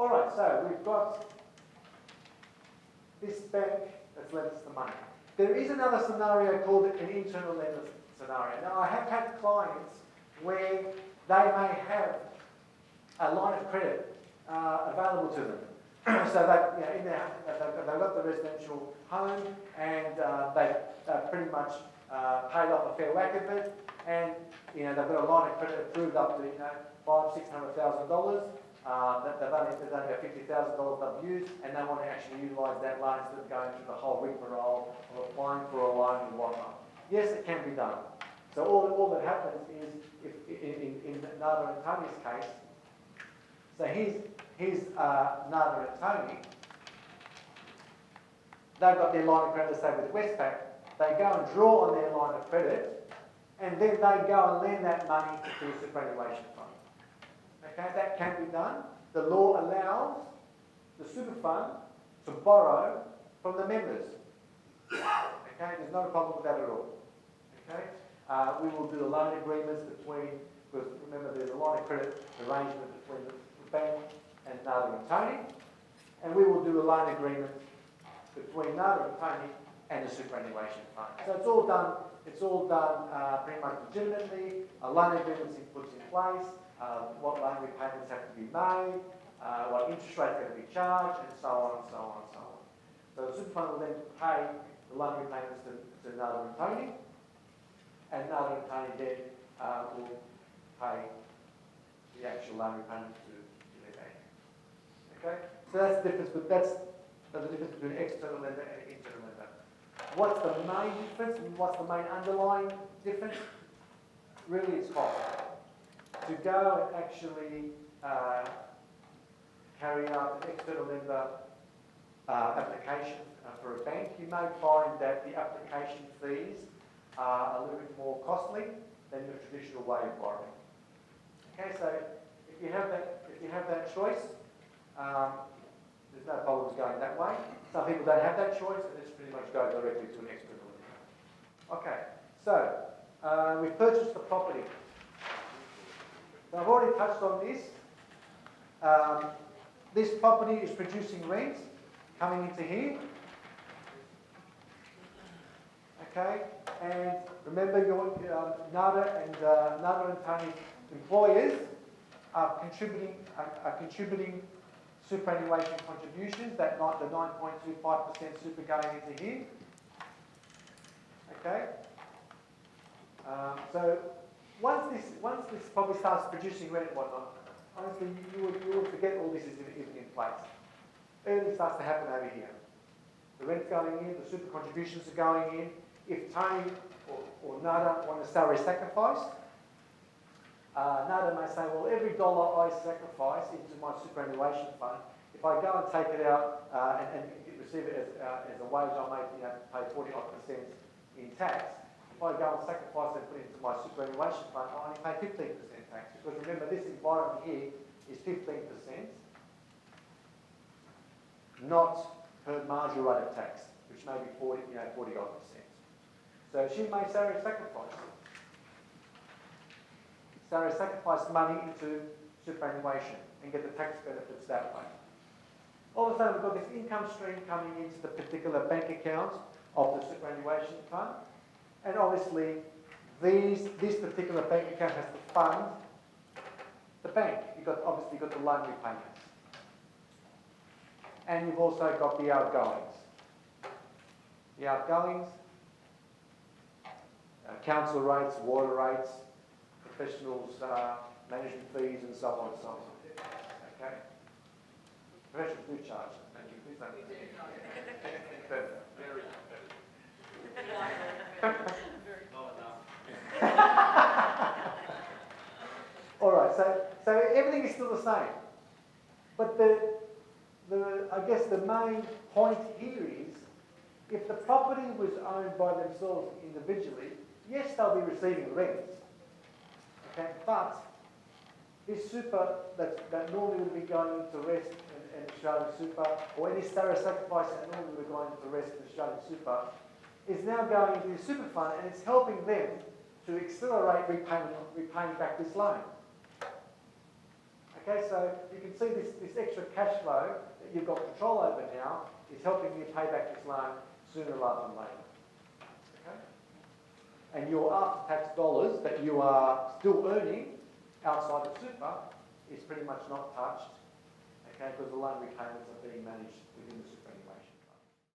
All right, so we've got this bank that's lent us the money. There is another scenario called an internal lender scenario. Now, I have had clients where they may have a line of credit available to them. So they've got the residential home and they've pretty much paid off a fair whack of it, and they've got a line of credit approved up to $500,000-$600,000. They've only got $50,000 they've used, and they want to actually utilise that loan instead of going through the whole rigmarole of applying for a loan and whatnot. Yes, it can be done. So all that happens is, if in Nada and Tony's case, so here's Nada and Tony. They've got their line of credit, say with Westpac. They go and draw on their line of credit, and then they go and lend that money to the superannuation fund. Okay, that can be done. The law allows the super fund to borrow from the members. Okay, there's no problem with that at all. Okay, we will do the loan agreements between, because remember there's a line of credit arrangement between the bank and Nada and Tony, and we will do a loan agreement between Nada and Tony and the superannuation fund. So it's all done. It's all done pretty much legitimately. A loan agreement's put in place. What loan repayments have to be made, what interest rates are going to be charged, and so on and so on and so on. So the super fund will then pay the loan repayments to Nada and Tony, and Nada and Tony then will pay the actual loan repayments to their bank. Okay, so that's the difference. But that's the difference between external lender and internal lender. What's the main difference? And what's the main underlying difference? Really, it's cost. To go and actually carry out an external lender application for a bank, you may find that the application fees are a little bit more costly than the traditional way of borrowing. Okay, so if you have that choice, there's no problems going that way. Some people don't have that choice and just pretty much go directly to an external lender. Okay, so we've purchased the property. So I've already touched on this. This property is producing rent coming into here. Okay, and remember your Nada and Tony's employers are contributing superannuation contributions. That the 9.25% super going into here. Okay, so. Once this probably starts producing rent and whatnot, honestly, you would forget all this is even in place. Everything starts to happen over here. The rent's going in, the super contributions are going in. If Tony or Nada want to salary sacrifice, Nada may say, well, every dollar I sacrifice into my superannuation fund, if I go and take it out and receive it as a wage, I may pay 40% in tax. If I go and sacrifice and put it into my superannuation fund, I only pay 15% tax. Because remember, this environment here is 15%, not her marginal rate of tax, which may be 40 odd percent. So she may salary sacrifice money into superannuation and get the tax benefits that way. All of a sudden, we've got this income stream coming into the particular bank account of the superannuation fund. And obviously, this particular bank account has to fund the bank. You've obviously got the loan repayments. And you've also got the outgoings. The outgoings, council rates, water rates, professionals, management fees, and so on and so on. Okay? Professionals do charge. Thank you. Please don't. Very All right, so everything is still the same, but I guess the main point here is, if the property was owned by themselves individually, yes, they'll be receiving rents. Okay, but this super that normally would be going into rest and Australian super, or any salary sacrifice that normally would be going into rest and Australian super, is now going into the super fund, and it's helping them to accelerate repaying back this loan. Okay, so you can see this extra cash flow that you've got control over now is helping you pay back this loan sooner rather than later. Okay? And your after-tax dollars that you are still earning outside of super is pretty much not touched, okay, because the loan repayments are being managed within the super.